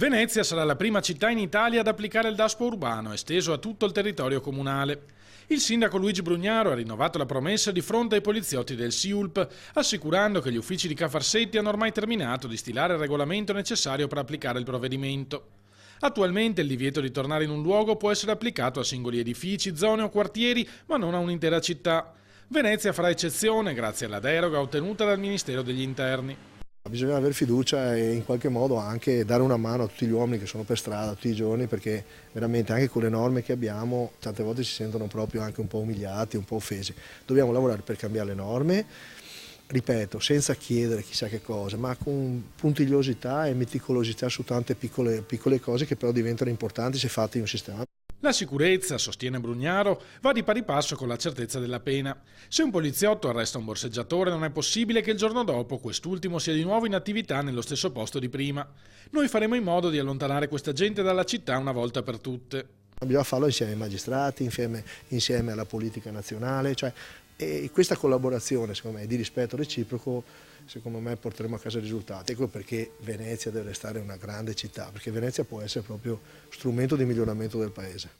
Venezia sarà la prima città in Italia ad applicare il DASPO urbano, esteso a tutto il territorio comunale. Il sindaco Luigi Brugnaro ha rinnovato la promessa di fronte ai poliziotti del SIULP, assicurando che gli uffici di Cafarsetti hanno ormai terminato di stilare il regolamento necessario per applicare il provvedimento. Attualmente il divieto di tornare in un luogo può essere applicato a singoli edifici, zone o quartieri, ma non a un'intera città. Venezia farà eccezione grazie alla deroga ottenuta dal Ministero degli Interni. Bisogna avere fiducia e in qualche modo anche dare una mano a tutti gli uomini che sono per strada tutti i giorni, perché veramente anche con le norme che abbiamo tante volte si sentono proprio anche un po' umiliati, un po' offesi. Dobbiamo lavorare per cambiare le norme, ripeto, senza chiedere chissà che cosa, ma con puntigliosità e meticolosità su tante piccole cose che però diventano importanti se fatte in un sistema. La sicurezza, sostiene Brugnaro, va di pari passo con la certezza della pena. Se un poliziotto arresta un borseggiatore non è possibile che il giorno dopo quest'ultimo sia di nuovo in attività nello stesso posto di prima. Noi faremo in modo di allontanare questa gente dalla città una volta per tutte. Bisogna farlo insieme ai magistrati, insieme alla politica nazionale, e questa collaborazione secondo me di rispetto reciproco, secondo me porteremo a casa risultati. Ecco perché Venezia deve restare una grande città, perché Venezia può essere proprio strumento di miglioramento del paese.